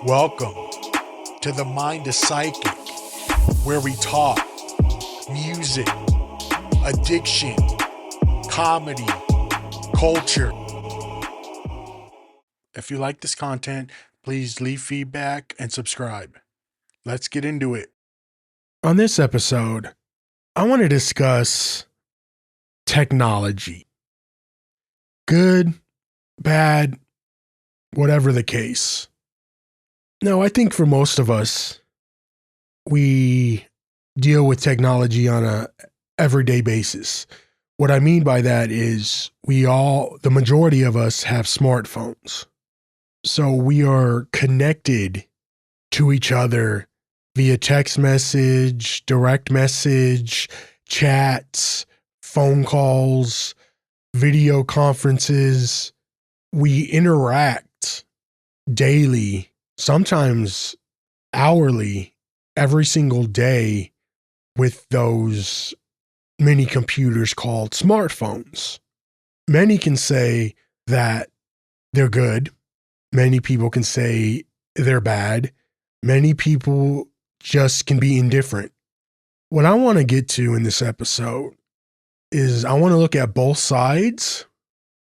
Welcome to the Mind is Psychic, where we talk music, addiction, comedy, culture. If you like this content, please leave feedback and subscribe. Let's get into it. On this episode, I want to discuss technology. Good, bad, whatever the case. Now, I think for most of us, we deal with technology on a everyday basis. What I mean by that is the majority of us have smartphones. So we are connected to each other via text message, direct message, chats, phone calls, video conferences. We interact daily, sometimes hourly, every single day with those mini computers called smartphones. Many can say that they're good. Many people can say they're bad. Many people just can be indifferent. What I want to get to in this episode is I want to look at both sides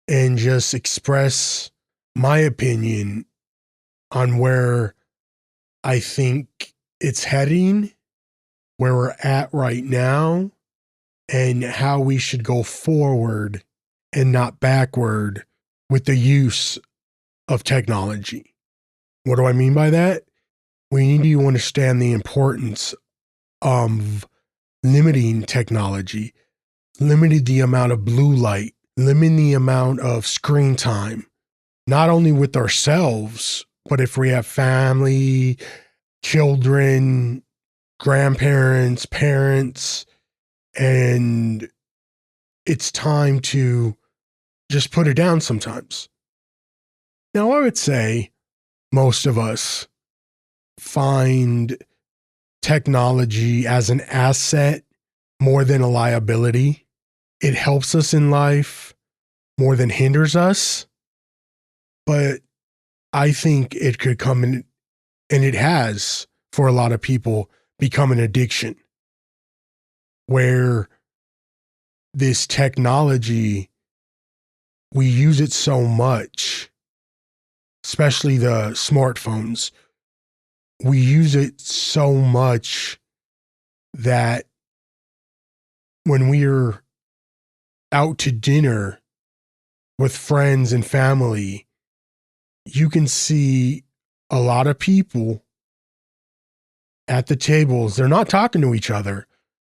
and just express my opinion on where I think it's heading, where we're at right now, and how we should go forward and not backward with the use of technology. What do I mean by that? We need to understand the importance of limiting technology, limiting the amount of blue light, limiting the amount of screen time, not only with ourselves, but if we have family, children, grandparents, parents, and it's time to just put it down sometimes. Now, I would say most of us find technology as an asset more than a liability. It helps us in life more than hinders us. But I think it could come in, and it has for a lot of people, become an addiction where this technology, we use it so much, especially the smartphones. We use it so much that when we're out to dinner with friends and family, you can see a lot of people at the tables. They're not talking to each other.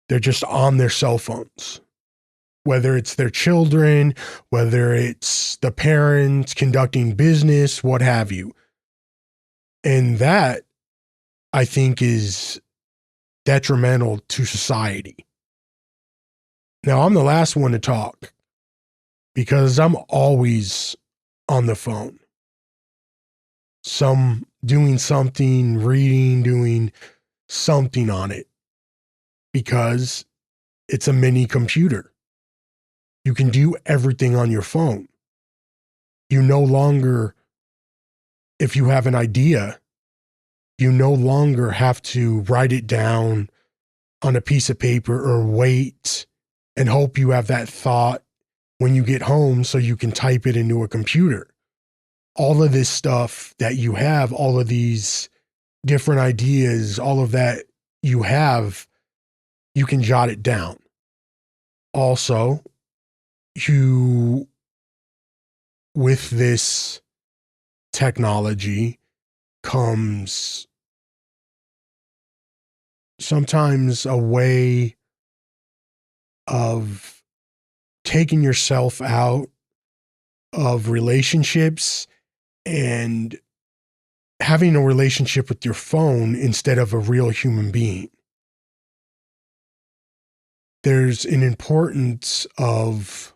They're just on their cell phones. Whether it's their children, whether it's the parents conducting business, what have you. And that, I think, is detrimental to society. Now, I'm the last one to talk because I'm always on the phone. Some doing something, reading, doing something on it because it's a mini computer. You can do everything on your phone. You no longer, if you have an idea, you no longer have to write it down on a piece of paper or wait and hope you have that thought when you get home so you can type it into a computer. All of this stuff that you have, all of these different ideas, all of that you have, you can jot it down. Also, with this technology comes sometimes a way of taking yourself out of relationships and having a relationship with your phone instead of a real human being. There's an importance of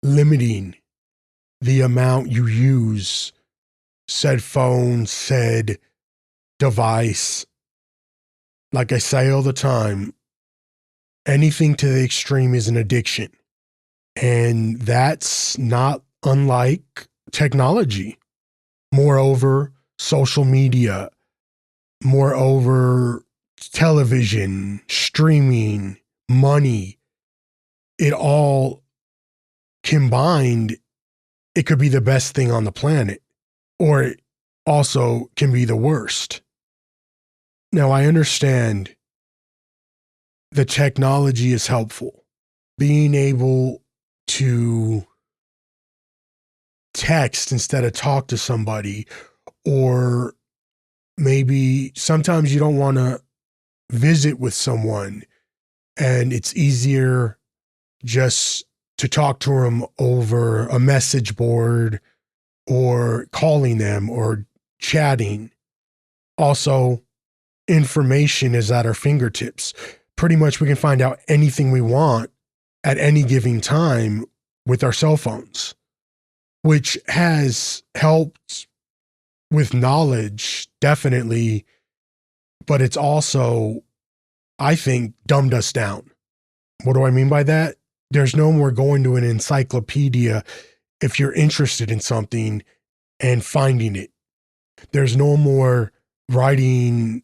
limiting the amount you use said phone, said device. Like I say all the time, anything to the extreme is an addiction. And that's not unlike technology. Moreover, social media, moreover, television, streaming, money, it all combined, it could be the best thing on the planet, or it also can be the worst. Now, I understand the technology is helpful. Being able to text instead of talk to somebody, or maybe sometimes you don't want to visit with someone and it's easier just to talk to them over a message board or calling them or chatting. Also, information is at our fingertips. Pretty much we can find out anything we want at any given time with our cell phones, which has helped with knowledge, definitely, but it's also, I think, dumbed us down. What do I mean by that? There's no more going to an encyclopedia if you're interested in something and finding it. There's no more writing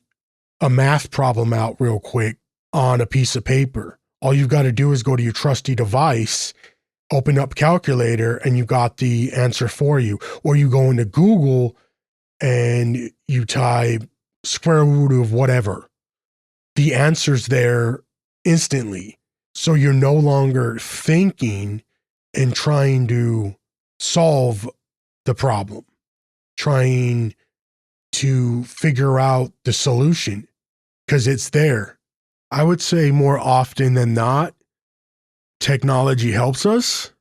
a math problem out real quick on a piece of paper. All you've got to do is go to your trusty device, open up calculator, and you got the answer for you. Or you go into Google and you type square root of whatever. The answer's there instantly. So you're no longer thinking and trying to solve the problem, trying to figure out the solution, because it's there. I would say more often than not, technology helps us.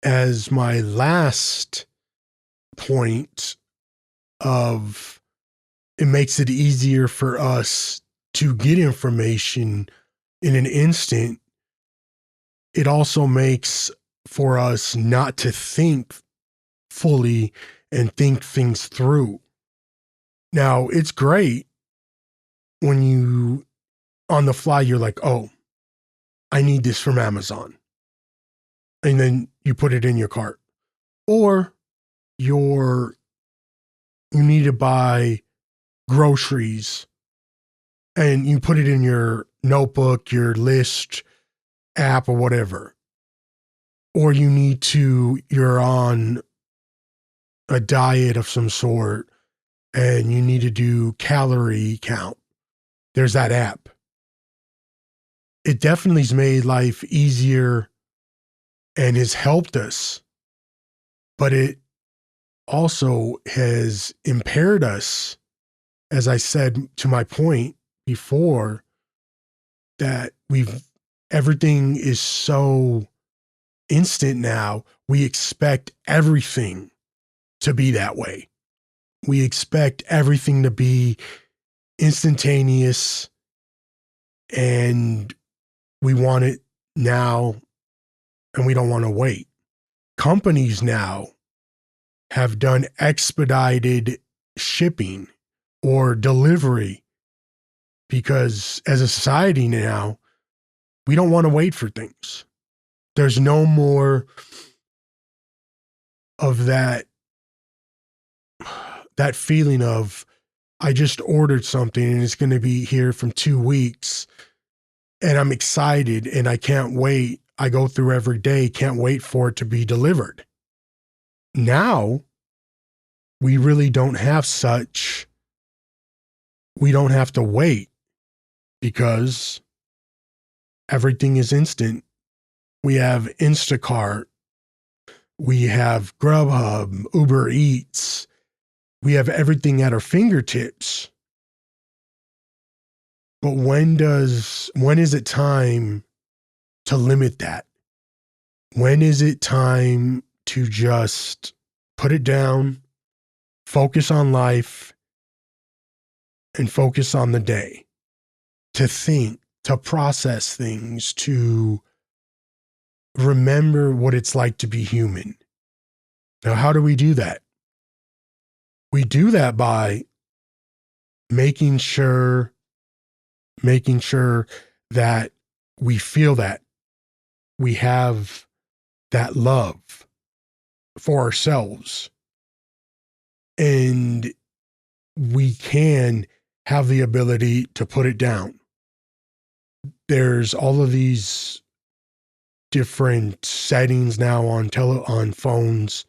As my last point of, it makes it easier for us to get information in an instant. It also makes for us not to think fully and think things through. Now, it's great when you, on the fly, you're like, oh, I need this from Amazon. And then you put it in your cart. Or you need to buy groceries and you put it in your notebook, your list app or whatever. Or you're on a diet of some sort and you need to do calorie count. There's that app. It definitely has made life easier and has helped us, but it also has impaired us, as I said to my point before, that everything is so instant now. We expect everything to be that way. We expect everything to be instantaneous and we want it now and we don't want to wait. Companies now have done expedited shipping or delivery because as a society now, we don't want to wait for things. There's no more of that feeling of, I just ordered something and it's going to be here from 2 weeks and I'm excited and I can't wait. I go through every day, can't wait for it to be delivered. Now, we really don't have we don't have to wait because everything is instant. We have Instacart, we have Grubhub, Uber Eats, we have everything at our fingertips. But when is it time to limit that? When is it time to just put it down, focus on life, and focus on the day? To think, to process things, to remember what it's like to be human. Now, how do we do that? We do that by making sure that we feel that we have that love for ourselves. And we can have the ability to put it down. There's all of these different settings now on phones.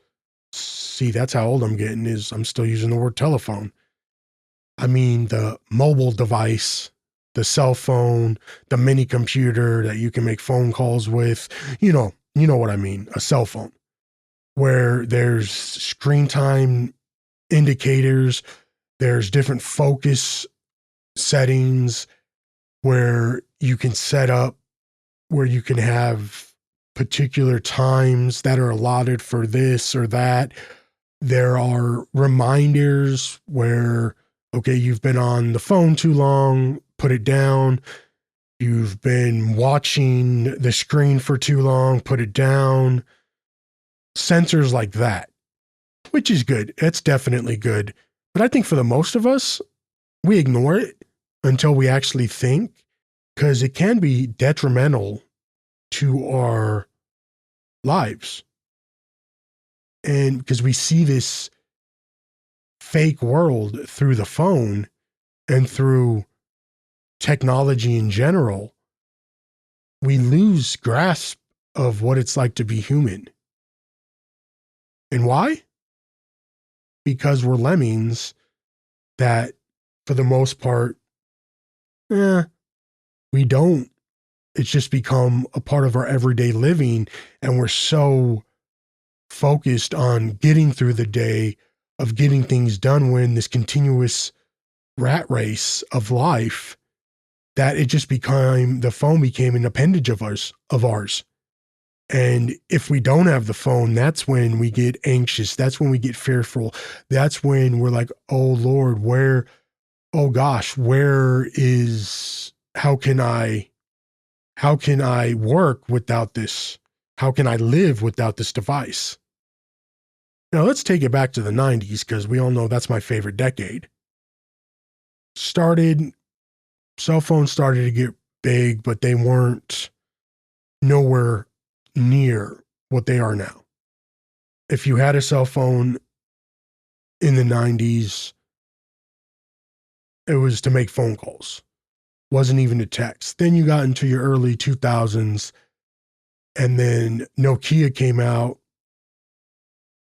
See, that's how old I'm getting, is I'm still using the word telephone. I mean, the mobile device, the cell phone, the mini computer that you can make phone calls with, you know what I mean, a cell phone, where there's screen time indicators, there's different focus settings where you can set up, where you can have particular times that are allotted for this or that. There are reminders where, okay, you've been on the phone too long, put it down. You've been watching the screen for too long, put it down. Sensors like that, which is good. It's definitely good. But I think for the most of us, we ignore it until we actually think, because it can be detrimental to our lives. And because we see this fake world through the phone and through technology in general, we lose grasp of what it's like to be human. And why? Because we're lemmings that, for the most part, we don't. It's just become a part of our everyday living, and we're so focused on getting through the day, of getting things done, when this continuous rat race of life, that it just became, the phone became an appendage of ours. And if we don't have the phone, that's when we get anxious. That's when we get fearful. That's when we're like, oh Lord, oh gosh, how can I work without this? How can I live without this device? Now let's take it back to the 90s, because we all know that's my favorite decade. Cell phones started to get big, but they weren't nowhere near what they are now. If you had a cell phone in the 90s, it was to make phone calls. Wasn't even to text. Then you got into your early 2000s, and then Nokia came out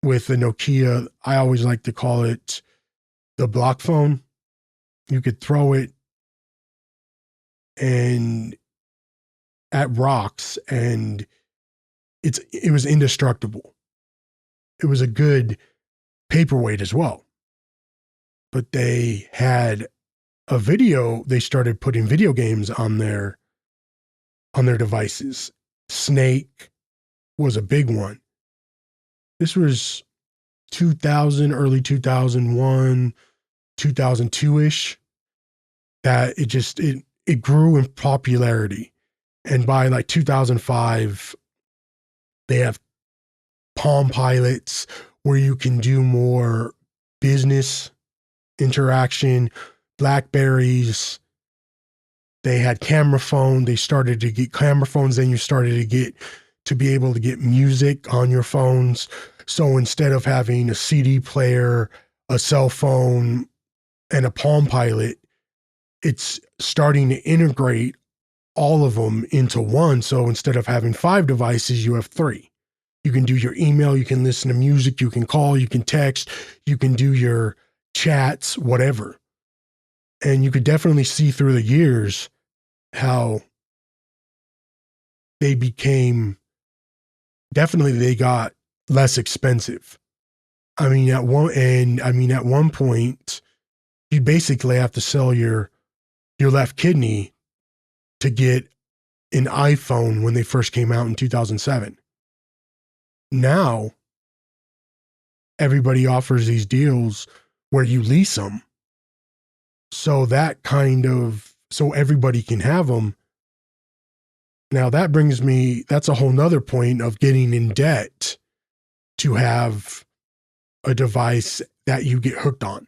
with the Nokia, I always like to call it the block phone. You could throw it and at rocks, and it was indestructible. It was a good paperweight as well. But they had they started putting video games on their devices. Snake was a big one. This was 2000, early 2001, 2002-ish, that it grew in popularity. And by like 2005, they have Palm Pilots where you can do more business interaction. Blackberries, they had camera phone. They started to get camera phones. Then you started to be able to get music on your phones. So instead of having a CD player, a cell phone, and a Palm Pilot, it's starting to integrate all of them into one. So instead of having 5 devices, you have 3. You can do your email, you can listen to music, you can call, you can text, you can do your chats, whatever. And you could definitely see through the years how they got less expensive. At one point, you basically have to sell your left kidney to get an iPhone when they first came out in 2007. Now, everybody offers these deals where you lease them. So everybody can have them. Now that's a whole nother point of getting in debt to have a device that you get hooked on.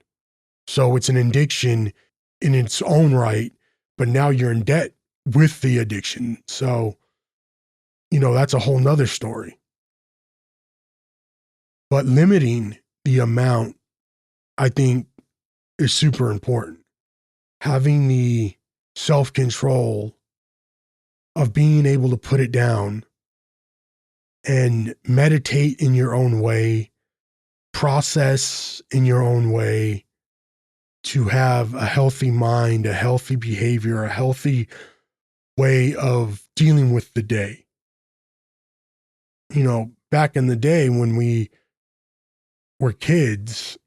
So it's an addiction in its own right, but now you're in debt with the addiction. So, that's a whole nother story. But limiting the amount, I think, is super important. Having the self-control of being able to put it down and meditate in your own way, process in your own way, to have a healthy mind, a healthy behavior, a healthy way of dealing with the day. You know, back in the day when we were kids,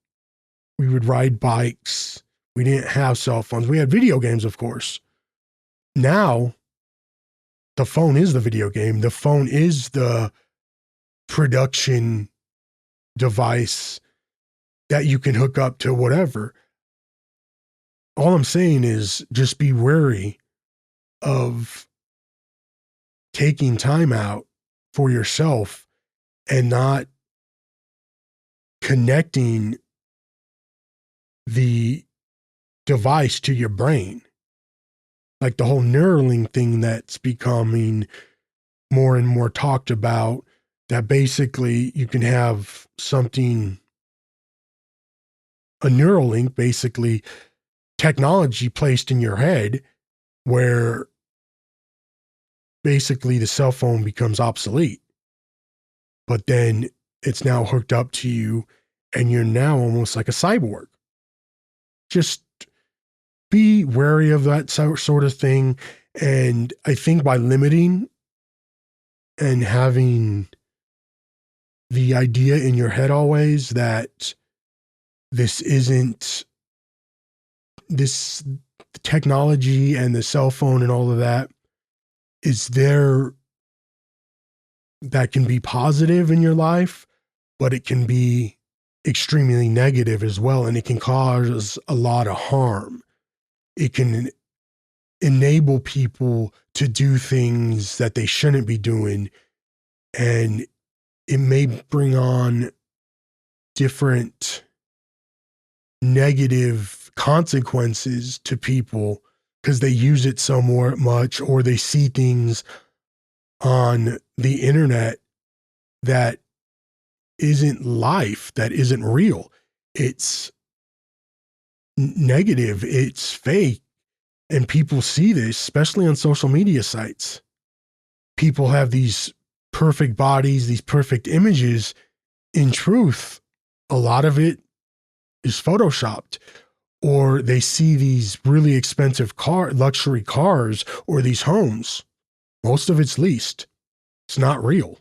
we would ride bikes. We didn't have cell phones. We had video games, of course. Now, the phone is the video game. The phone is the production device that you can hook up to whatever. All I'm saying is just be wary of taking time out for yourself and not connecting the device to your brain. Like the whole Neuralink thing that's becoming more and more talked about, that basically you can have something, a Neuralink, basically technology placed in your head where basically the cell phone becomes obsolete. But then it's now hooked up to you and you're now almost like a cyborg. Just be wary of that sort of thing. And I think by limiting and having the idea in your head always that this technology and the cell phone and all of that is there, that can be positive in your life, but it can be extremely negative as well. And it can cause a lot of harm. It can enable people to do things that they shouldn't be doing. And it may bring on different negative consequences to people because they use it so much, or they see things on the internet that isn't life, that isn't real. It's negative, it's fake. And people see this, especially on social media sites. People have these perfect bodies, these perfect images. In truth, a lot of it is photoshopped. Or they see these really expensive luxury cars, or these homes. Most of it's leased. It's not real.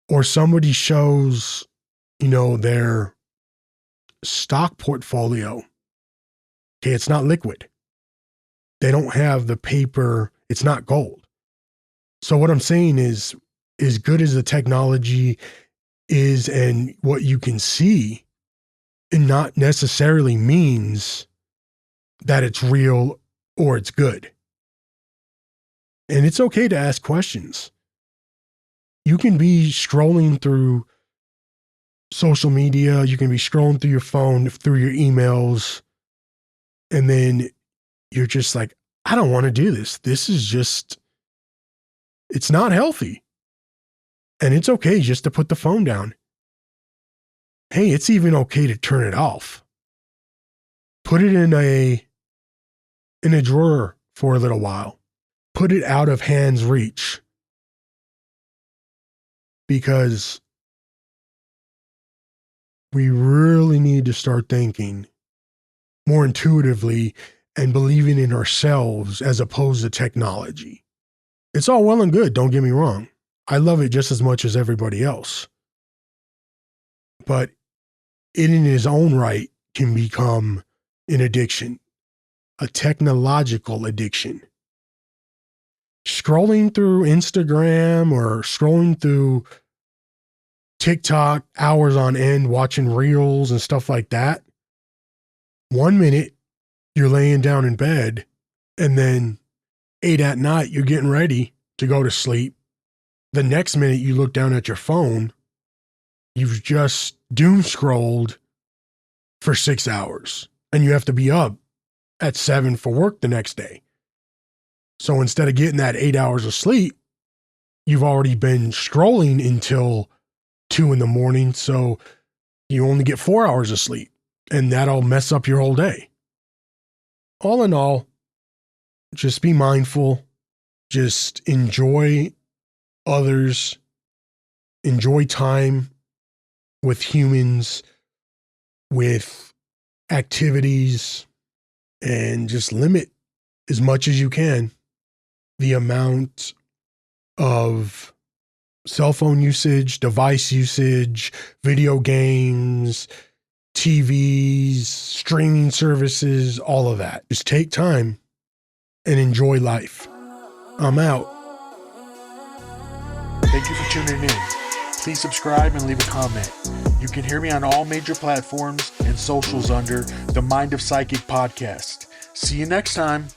Or somebody shows, their stock portfolio. Okay, it's not liquid. They don't have the paper. It's not gold. So what I'm saying is, as good as the technology is and what you can see, it not necessarily means that it's real or it's good. And it's okay to ask questions. You can be scrolling through social media, you can be scrolling through your phone, through your emails, and then you're just like, I don't want to do this. This is just, it's not healthy. And it's okay just to put the phone down. Hey, it's even okay to turn it off. Put it in a drawer for a little while. Put it out of hand's reach. Because we really need to start thinking more intuitively and believing in ourselves as opposed to technology. It's all well and good, don't get me wrong. I love it just as much as everybody else. But it in its own right can become an addiction, a technological addiction. Scrolling through Instagram or scrolling through TikTok hours on end, watching reels and stuff like that. 1 minute you're laying down in bed, and then 8 at night you're getting ready to go to sleep. The next minute you look down at your phone, you've just doom scrolled for 6 hours, and you have to be up at 7 for work the next day. So instead of getting that 8 hours of sleep, you've already been scrolling until 2 a.m. So you only get 4 hours of sleep, and that'll mess up your whole day. all in all, just be mindful, just enjoy others, enjoy time with humans, with activities, and just limit as much as you can the amount of cell phone usage, device usage, video games, TVs, streaming services, all of that. Just take time and enjoy life. I'm out. Thank you for tuning in. Please subscribe and leave a comment. You can hear me on all major platforms and socials under the Mind of Psychic podcast. See you next time.